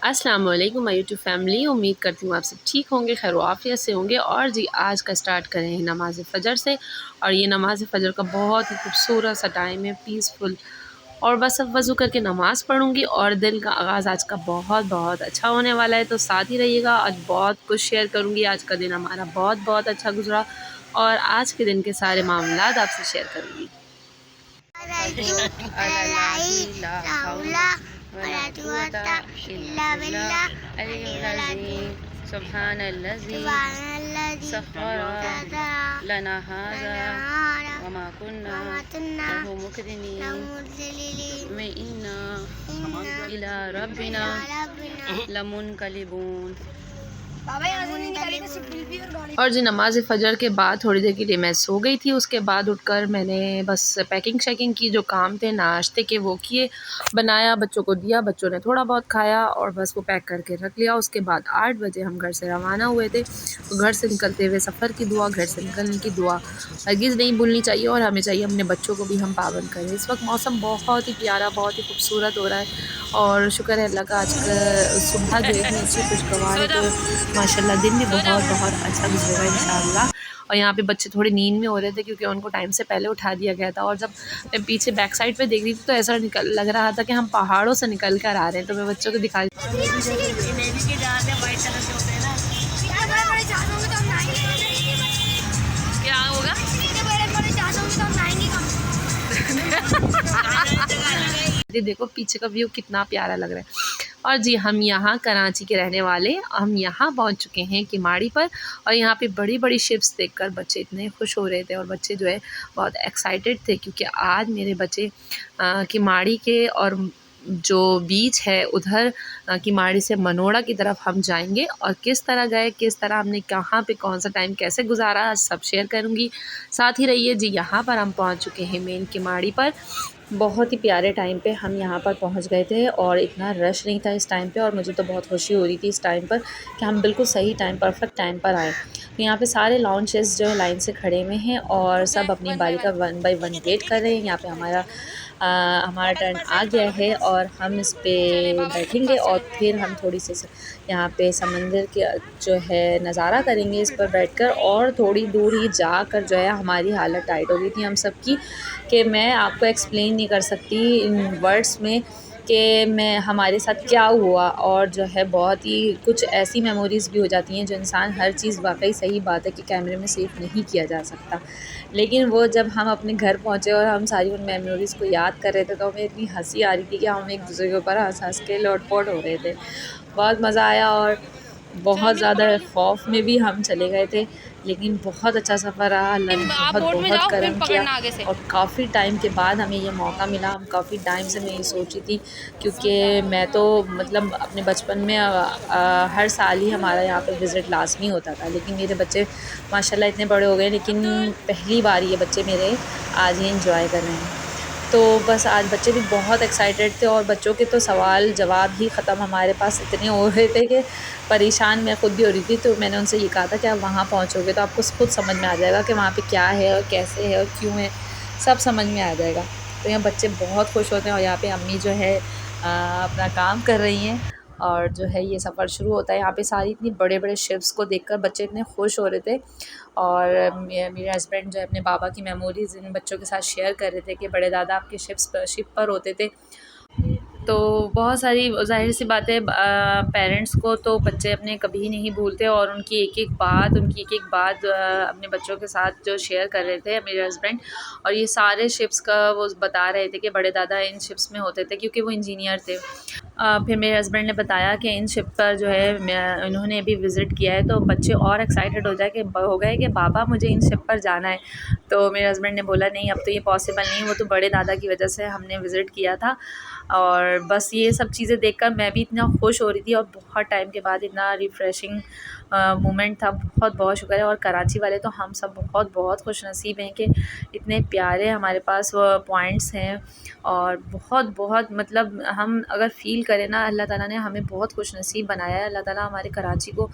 अस्सलाम वालेकुम my YouTube family. उम्मीद करती हूँ आप सब ठीक होंगे, खैर आफियत से होंगे। और जी आज का स्टार्ट करें नमाज़ फ़जर से। और ये नमाज़ फ़जर का बहुत ही खूबसूरत सा टाइम है, पीसफुल। और बस अब वज़ू करके नमाज़ पढ़ूँगी और दिन का आगाज़ आज का बहुत बहुत अच्छा होने वाला है, तो साथ ही रहिएगा। आज बहुत कुछ शेयर करूँगी। आज का दिन हमारा बहुत बहुत अच्छा गुज़रा और आज के दिन के सारे मामलात आपसे शेयर करूँगी। सुब्हानल्लज़ी सख़्ख़रा लना हाज़ा वमा कुन्ना लहू मुक़रिनीन व इन्ना इला रब्बिना लमुनक़लिबून। और जी नमाज़ फ़जर के बाद थोड़ी देर के लिए मैं सो गई थी। उसके बाद उठकर मैंने बस पैकिंग शैकिंग की, जो काम थे नाश्ते के वो किए, बनाया, बच्चों को दिया, बच्चों ने थोड़ा बहुत खाया और बस वो पैक करके रख लिया। उसके बाद 8 बजे हम घर से रवाना हुए थे। घर से निकलते हुए सफ़र की दुआ, घर से निकलने की दुआ हरगिज़ नहीं भूलनी चाहिए और हमें चाहिए अपने बच्चों को भी हम पाबंद करें। इस वक्त मौसम बहुत ही प्यारा, बहुत ही खूबसूरत हो रहा है और शुक्र है अल्लाह का, आज का सुबह जो इतनी अच्छी खुशगवार है, तो माशाल्लाह दिन भी बहुत बहुत अच्छा गुजरेगा इंशाअल्लाह। और यहाँ पे बच्चे थोड़े नींद में हो रहे थे क्योंकि उनको टाइम से पहले उठा दिया गया था। और जब मैं पीछे बैक साइड पे देख रही थी तो ऐसा लग रहा था कि हम पहाड़ों से निकल कर आ रहे हैं। तो मैं बच्चों को दिखा क्या होगा देखो पीछे का व्यू कितना प्यारा लग रहा है। और जी हम यहाँ कराची के रहने वाले, हम यहाँ पहुँच चुके हैं किमाड़ी पर। और यहाँ पे बड़ी बड़ी शिप्स देखकर बच्चे इतने खुश हो रहे थे और बच्चे जो है बहुत एक्साइटेड थे क्योंकि आज मेरे बच्चे किमाड़ी के और जो बीच है उधर किमाड़ी से मनोड़ा की तरफ हम जाएंगे। और किस तरह गए, किस तरह हमने कहाँ पे कौन सा टाइम कैसे गुजारा, आज सब शेयर करूँगी, साथ ही रहिए। जी यहाँ पर हम पहुँच चुके हैं मेन किमाड़ी पर। बहुत ही प्यारे टाइम पे हम यहाँ पर पहुँच गए थे और इतना रश नहीं था इस टाइम पे। और मुझे तो बहुत खुशी हो रही थी इस टाइम पर कि हम बिल्कुल सही टाइम, परफेक्ट टाइम पर आए। तो यहाँ पे सारे लॉन्चेस जो है लाइन से खड़े हुए हैं और सब अपनी बारी का 1 बाय 1 वेट कर रहे हैं। यहाँ पे हमारा टर्न आ गया है और हम इस पे बैठेंगे और फिर हम थोड़ी सी यहाँ पे समंदर के जो है नज़ारा करेंगे इस पर बैठकर। और थोड़ी दूर ही जाकर जो है हमारी हालत टाइट हो गई थी हम सब की, कि मैं आपको एक्सप्लेन नहीं कर सकती इन वर्ड्स में कि मैं हमारे साथ क्या हुआ। और जो है बहुत ही कुछ ऐसी मेमोरीज़ भी हो जाती हैं जो इंसान, हर चीज़ वाकई सही बात है कि कैमरे में सेव नहीं किया जा सकता, लेकिन वो जब हम अपने घर पहुँचे और हम सारी उन मेमोरीज़ को याद कर रहे थे तो हमें इतनी हंसी आ रही थी कि हम एक दूसरे के ऊपर हंस हंस के लोटपोट हो रहे थे। बहुत मज़ा आया और बहुत ज़्यादा खौफ में भी हम चले गए थे, लेकिन बहुत अच्छा सफ़र रहा। अल्लाह ने बहुत बहुत करम किया और काफ़ी टाइम के बाद हमें ये मौका मिला। हम काफ़ी टाइम से मैं ये सोची थी क्योंकि मैं तो मतलब अपने बचपन में हर साल ही हमारा यहाँ पे विज़िट लाज़मी होता था, लेकिन मेरे बच्चे माशाल्लाह इतने बड़े हो गए, लेकिन पहली बार ये बच्चे मेरे आज ही एंजॉय कर रहे हैं। तो बस आज बच्चे भी बहुत एक्साइटेड थे और बच्चों के तो सवाल जवाब ही ख़त्म हमारे पास इतने हो रहे थे कि परेशान मैं ख़ुद भी हो रही थी। तो मैंने उनसे ये कहा था कि आप वहाँ पहुँचोगे तो आपको खुद समझ में आ जाएगा कि वहाँ पे क्या है और कैसे है और क्यों है, सब समझ में आ जाएगा। तो यहाँ बच्चे बहुत खुश होते हैं और यहाँ पे अम्मी जो है अपना काम कर रही हैं और जो है ये सफ़र शुरू होता है। यहाँ पे सारी इतनी बड़े बड़े शिप्स को देखकर बच्चे इतने खुश हो रहे थे। और मेरे हस्बैंड जो है अपने बाबा की मेमोरीज़ इन बच्चों के साथ शेयर कर रहे थे कि बड़े दादा आपके शिप पर होते थे। तो बहुत सारी ज़ाहिर सी बात है, पेरेंट्स को तो बच्चे अपने कभी नहीं भूलते और उनकी एक एक बात अपने बच्चों के साथ जो शेयर कर रहे थे मेरे हस्बैंड। और ये सारे शिप्स का वो बता रहे थे कि बड़े दादा इन शिप्स में होते थे क्योंकि वो इंजीनियर थे। फिर मेरे हस्बैंड ने बताया कि इन शिप पर जो है इन्होंने अभी विज़िट किया है, तो बच्चे और एक्साइटेड हो गए कि बाबा मुझे इन शिप पर जाना है। तो मेरे हस्बैंड ने बोला नहीं, अब तो ये पॉसिबल नहीं, वो तो बड़े दादा की वजह से हमने विज़िट किया था। और बस ये सब चीज़ें देखकर मैं भी इतना खुश हो रही थी और बहुत टाइम के बाद इतना रिफ़्रेशिंग मोमेंट था। बहुत बहुत शुक्र है। और कराची वाले तो हम सब बहुत बहुत खुशनसीब हैं कि इतने प्यारे हमारे पास वो पॉइंट्स हैं। और बहुत बहुत मतलब हम अगर फ़ील करें ना, अल्लाह ताला ने हमें बहुत खुशनसीब बनाया है, अल्लाह ताला हमारे कराची को।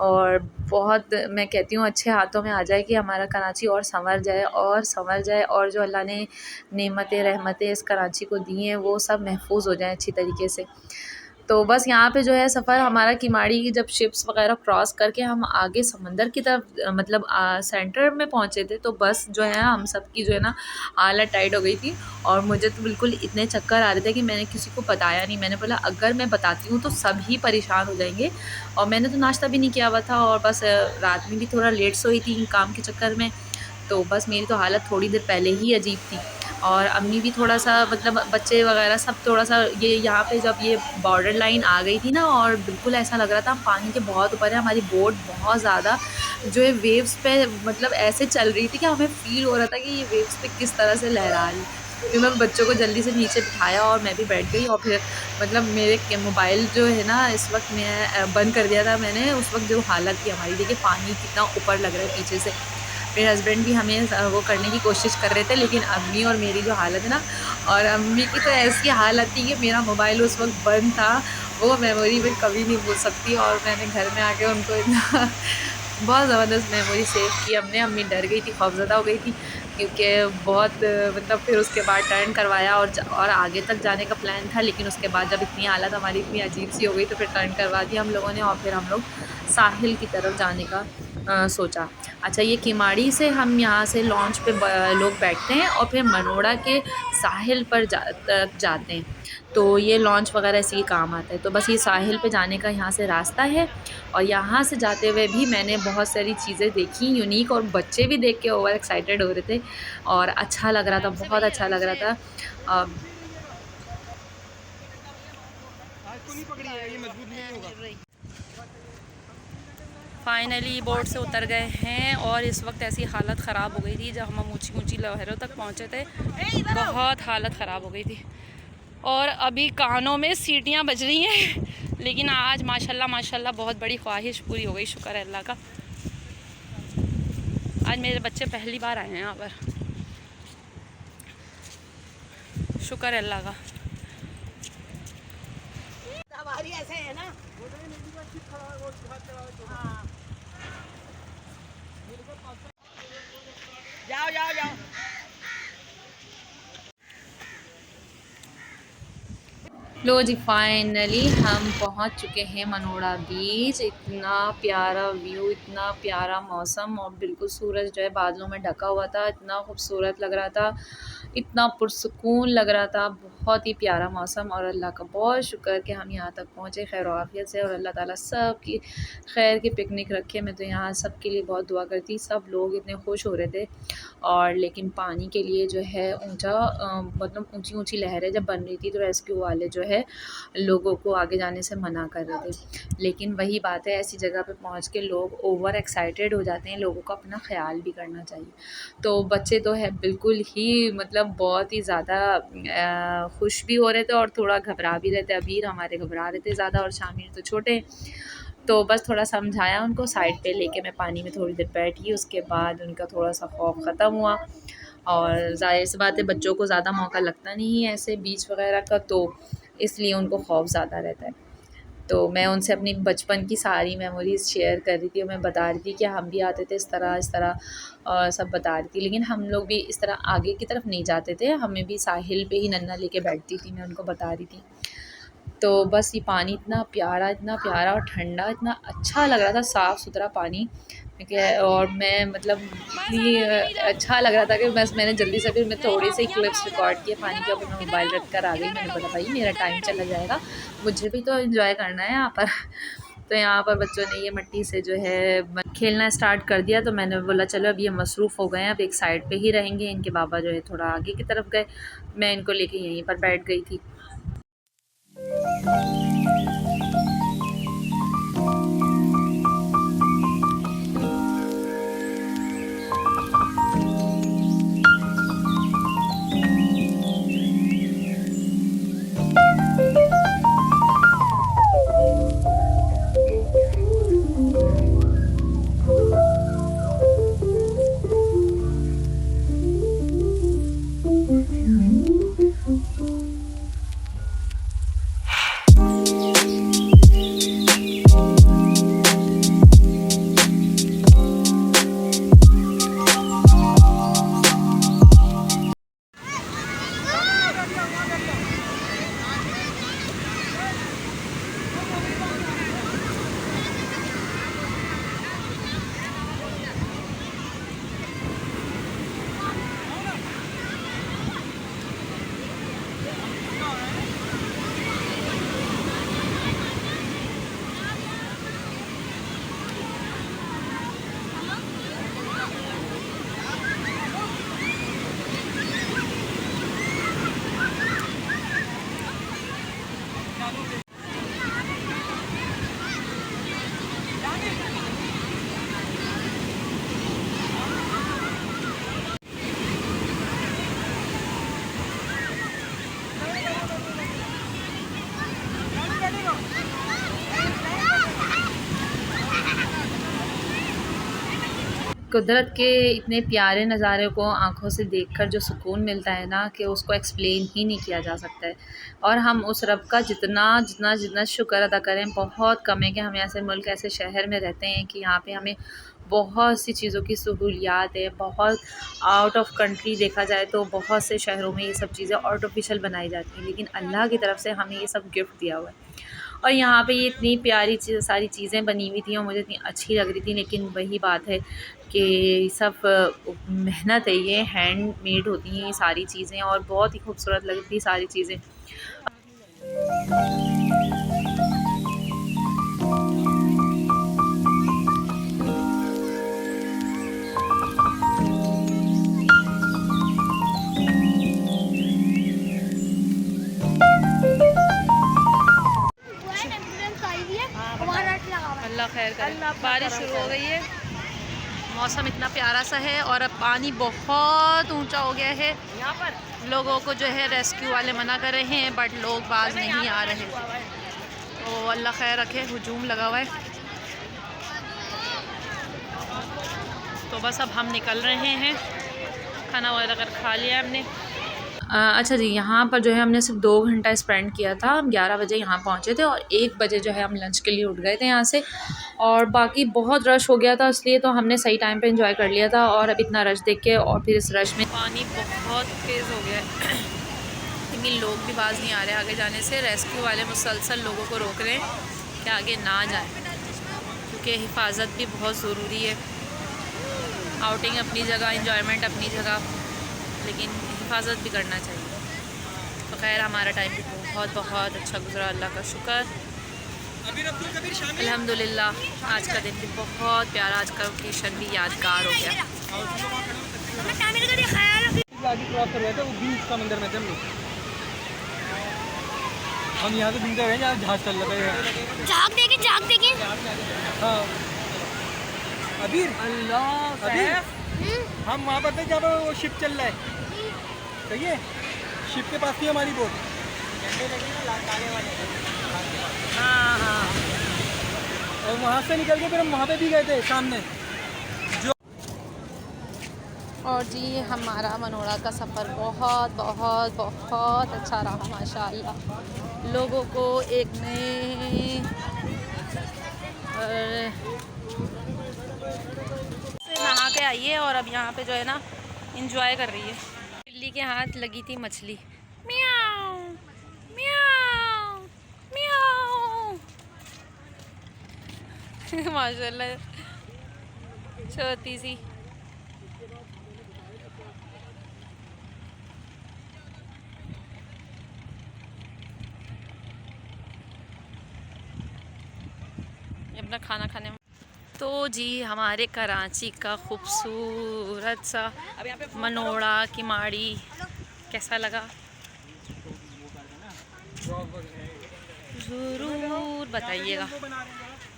और बहुत मैं कहती हूँ अच्छे हाथों में आ जाए कि हमारा कराची और संवर जाए और संवर जाए, और जो अल्लाह ने नेमतें रहमतें इस कराची को दी हैं वो सब महफूज हो जाएं अच्छी तरीके से। तो बस यहाँ पे जो है सफ़र हमारा किमाड़ी की जब शिप्स वगैरह क्रॉस करके हम आगे समंदर की तरफ मतलब सेंटर में पहुँचे थे, तो बस जो है हम सब की जो है ना हालत टाइट हो गई थी। और मुझे तो बिल्कुल इतने चक्कर आ रहे थे कि मैंने किसी को बताया नहीं। मैंने बोला अगर मैं बताती हूँ तो सभी परेशान हो जाएंगे। और मैंने तो नाश्ता भी नहीं किया हुआ था और बस रात में भी थोड़ा लेट सोई थी काम के चक्कर में। तो बस मेरी तो हालत थोड़ी देर पहले ही अजीब थी। और अम्मी भी थोड़ा-सा मतलब बच्चे वगैरह सब थोड़ा-सा ये यहाँ पे जब ये बॉर्डर लाइन आ गई थी ना, और बिल्कुल ऐसा लग रहा था हम पानी के बहुत ऊपर है। हमारी बोट बहुत ज़्यादा जो है वेव्स पे मतलब ऐसे चल रही थी कि हमें फ़ील हो रहा था कि ये वेव्स पे किस तरह से लहरा रही है। फिर मैं बच्चों को जल्दी से नीचे बिठाया और मैं भी बैठ गई। और फिर मतलब मेरे के मोबाइल जो है ना इस वक़्त मैं बंद कर दिया था मैंने। उस वक़्त जो हालत थी हमारी, देखिए पानी कितना ऊपर लग रहा है पीछे से। मेरे हस्बैंड भी हमें वो करने की कोशिश कर रहे थे, लेकिन अम्मी और मेरी जो हालत है ना, और अम्मी की तो ऐसी हालत थी कि मेरा मोबाइल उस वक़्त बंद था। वो मेमोरी मैं कभी नहीं भूल सकती। और मैंने घर में आके उनको इतना बहुत ज़बरदस्त मेमोरी सेव की हमने। अम्मी डर गई थी, खौफ़ज़दा हो गई थी क्योंकि बहुत मतलब फिर उसके बाद टर्न करवाया और आगे तक जाने का प्लान था, लेकिन उसके बाद जब इतनी हालत हमारी इतनी अजीब-सी हो गई तो फिर टर्न करवा दिया हम लोगों ने और फिर हम लोग साहिल की तरफ जाने का सोचा। अच्छा, ये किमाड़ी से हम यहाँ से लॉन्च पे लोग बैठते हैं और फिर मनोड़ा के साहिल पर तक जाते हैं। तो ये लॉन्च वगैरह इसी के काम आता है। तो बस ये साहिल पे जाने का यहाँ से रास्ता है। और यहाँ से जाते हुए भी मैंने बहुत सारी चीज़ें देखी यूनिक, और बच्चे भी देख के ओवर एक्साइटेड हो रहे थे और अच्छा लग रहा था, बहुत अच्छा लग रहा था। अ, फाइनली बोट से उतर गए हैं और इस वक्त ऐसी हालत ख़राब हो गई थी जब हम ऊंची ऊंची लहरों तक पहुंचे थे। बहुत हालत ख़राब हो गई थी और अभी कानों में सीटियां बज रही हैं। लेकिन आज माशाल्लाह माशाल्लाह बहुत बड़ी ख्वाहिश पूरी हो गई, शुक्र है अल्लाह का। आज मेरे बच्चे पहली बार आए हैं यहाँ पर, शुक्र है अल्लाह का। हमारी ऐसे है ना। हाँ। जाओ जाओ जाओ। लो जी, फाइनली हम पहुंच चुके हैं मनोड़ा बीच। इतना प्यारा व्यू, इतना प्यारा मौसम और बिल्कुल सूरज जो है बादलों में ढका हुआ था। इतना खूबसूरत लग रहा था, इतना पुरसुकून लग रहा था, बहुत ही प्यारा मौसम। और अल्लाह का बहुत शुक्र कि हम यहाँ तक पहुँचे खैर आफियत से। और अल्लाह ताला सब की खैर की पिकनिक रखे। मैं तो यहाँ सब के लिए बहुत दुआ करती। सब लोग इतने खुश हो रहे थे। और लेकिन पानी के लिए जो है ऊंचा मतलब ऊंची ऊंची लहरें जब बन रही थी तो रेस्क्यू वाले जो है लोगों को आगे जाने से मना कर रहे थे। लेकिन वही बात है, ऐसी जगह पे पहुंच के लोग ओवर एक्साइटेड हो जाते हैं। लोगों को अपना ख्याल भी करना चाहिए। तो बच्चे तो है बिल्कुल ही मतलब बहुत ही ज़्यादा खुश भी हो रहे थे और थोड़ा घबरा भी रहे थे। अबीर हमारे घबरा रहे थे ज़्यादा और शामिर तो छोटे। तो बस थोड़ा समझाया उनको, साइड पे लेके मैं पानी में थोड़ी देर बैठी। उसके बाद उनका थोड़ा सा खौफ ख़त्म हुआ। और ज़ाहिर सी बात है बच्चों को ज़्यादा मौका लगता नहीं है ऐसे बीच वगैरह का, तो इसलिए उनको खौफ ज़्यादा रहता है। तो मैं उनसे अपनी बचपन की सारी मेमोरीज़ शेयर कर रही थी और मैं बता रही थी कि हम भी आते थे इस तरह सब बता रही थी। लेकिन हम लोग भी इस तरह आगे की तरफ नहीं जाते थे, हमें भी साहिल पे ही नन्ना लेके बैठती थी, मैं उनको बता रही थी। तो बस ये पानी इतना प्यारा और ठंडा, इतना अच्छा लग रहा था, साफ़ सुथरा पानी। ठीक है, और मैं मतलब इतनी अच्छा लग रहा था कि बस मैंने जल्दी से फिर मैं थोड़े से क्लिप्स रिकॉर्ड किए पानी के, ऊपर मैं मोबाइल रख कर आ गई। मैंने बोला भाई मेरा टाइम चला जाएगा, मुझे भी तो एंजॉय करना है यहाँ पर। तो यहाँ पर बच्चों ने ये मिट्टी से जो है खेलना स्टार्ट कर दिया। तो मैंने बोला चलो अब ये मसरूफ़ हो गए हैं, अब एक साइड पे ही रहेंगे। इनके बाबा जो है थोड़ा आगे की तरफ गए, मैं इनको लेके यहीं पर बैठ गई थी। कुदरत के इतने प्यारे नज़ारे को आँखों से देखकर जो सुकून मिलता है ना कि उसको एक्सप्लेन ही नहीं किया जा सकता है। और हम उस रब का जितना जितना जितना शुक्र अदा करें बहुत कम है कि हम ऐसे मुल्क ऐसे शहर में रहते हैं कि यहाँ पे हमें बहुत सी चीज़ों की सहूलियात है। बहुत आउट ऑफ कंट्री देखा जाए तो बहुत से शहरों में ये सब चीज़ें आर्टिफिशियल बनाई जाती हैं, लेकिन अल्लाह की तरफ से हमें ये सब गिफ्ट दिया हुआ है। और यहाँ पे ये इतनी प्यारी सारी चीज़ें बनी हुई थी और मुझे इतनी अच्छी लग रही थी, लेकिन वही बात है कि सब मेहनत है, ये हैंडमेड होती हैं ये सारी चीज़ें और बहुत ही खूबसूरत लग रही थी सारी चीज़ें। अल्लाह खैर करे। बारिश शुरू हो गई है, मौसम इतना प्यारा सा है और अब पानी बहुत ऊंचा हो गया है। यहाँ पर लोगों को जो है रेस्क्यू वाले मना कर रहे हैं, बट लोग बाज नहीं आ रहे। तो अल्लाह खैर रखे, हुजूम लगा हुआ है। तो बस अब हम निकल रहे हैं, खाना वगैरह कर खा लिया हमने। अच्छा जी, यहाँ पर जो है हमने सिर्फ 2 घंटा स्पेंड किया था। हम 11 बजे यहाँ पहुँचे थे और 1 बजे जो है हम लंच के लिए उठ गए थे यहाँ से। और बाकी बहुत रश हो गया था, इसलिए तो हमने सही टाइम पे एंजॉय कर लिया था। और अब इतना रश देख के और फिर इस रश में पानी बहुत तेज़ हो गया है लेकिन लोग भी बाज नहीं आ रहे आगे जाने से। रेस्क्यू वाले मुसलसल लोगों को रोक रहे हैं कि आगे ना जाए, क्योंकि हिफाजत भी बहुत ज़रूरी है। आउटिंग अपनी जगह, इंजॉयमेंट अपनी जगह, लेकिन हिफाजत भी करना चाहिए। तो खैर हमारा टाइम भी बहुत बहुत अच्छा गुजरा, अल्लाह का शुक्र अल्हम्दुलिल्लाह। आज का दिन भी बहुत प्यारा, आज का ओकेशन भी यादगार हो गया। हम यहाँ से घूमते हुए जहाज चल रहे हैं। झाग देखे हाँ अबीर, अल्लाह अबीर, हम वहाँ पर थे जब वो शिप चल रहा है, सही है, शिप के पास थी हमारी बोट। हाँ हाँ, और वहाँ से निकल के फिर हम वहाँ पे भी गए थे सामने जो। और जी हमारा मनोड़ा का सफ़र बहुत बहुत बहुत अच्छा रहा माशाअल्लाह। लोगों को एक नए से नहा के आई है और अब यहाँ पे जो है ना इंजॉय कर रही है। बिल्ली के हाथ लगी थी मछली, म्याऊ म्याऊ म्याऊ माशाल्लाह छोटी सी। अपना खाना खाने में तो जी हमारे कराची का खूबसूरत सा मनोड़ा की माड़ी कैसा लगा ज़रूर बताइएगा।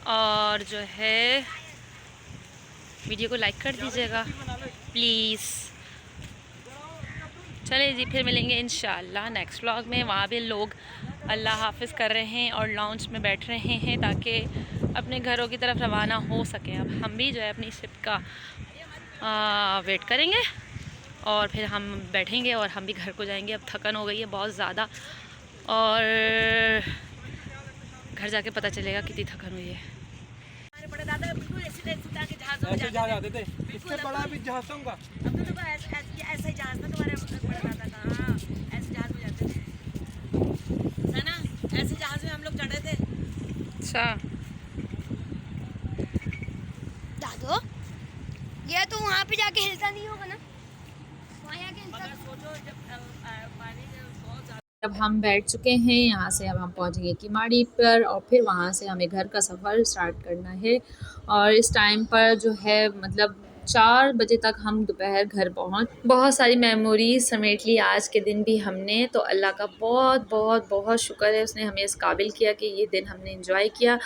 और जो है वीडियो को लाइक कर दीजिएगा प्लीज़। चलिए जी, फिर मिलेंगे इंशाल्लाह नेक्स्ट व्लॉग में। वहाँ भी लोग अल्लाह हाफिज़ कर रहे हैं और लाउंज में बैठ रहे हैं ताकि अपने घरों की तरफ रवाना हो सकें। अब हम भी जो है अपनी शिप का वेट करेंगे और फिर हम बैठेंगे और हम भी घर को जाएंगे। अब थकन हो गई है बहुत ज़्यादा और घर जाके पता चलेगा कितनी थकन हुई है। बड़े दादा बिल्कुल ऐसे जहाज आते थे, इससे बड़ा भी जहाज होगा। अब तो ऐसा ही जहाज था तुम्हारे बड़े दादा का। हाँ, ऐसे जहाज में जाते थे, है ना, ऐसे जहाज में हम लोग चढ़े थे। अच्छा दादो, ये तो वहाँ पे जाके हिलता नहीं होगा ना, वहाँ जाके हिलता। सोचो जब पानी बहुत ज़्यादा। अब हम बैठ चुके हैं यहाँ से, अब हम पहुँचेंगे किमाड़ी पर और फिर वहाँ से हमें घर का सफ़र स्टार्ट करना है। और इस टाइम पर जो है मतलब 4 बजे तक हम दोपहर घर पहुँच। बहुत सारी मेमोरीज समेट ली आज के दिन भी हमने, तो अल्लाह का बहुत बहुत बहुत शुक्र है, उसने हमें इस काबिल किया कि ये दिन हमने एंजॉय किया।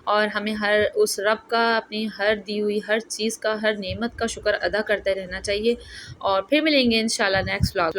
और हमें हर उस रब का अपनी हर दी हुई हर चीज़ का, हर नेमत का शुक्र अदा करते रहना चाहिए। और फिर मिलेंगे इंशाल्लाह नेक्स्ट व्लॉग।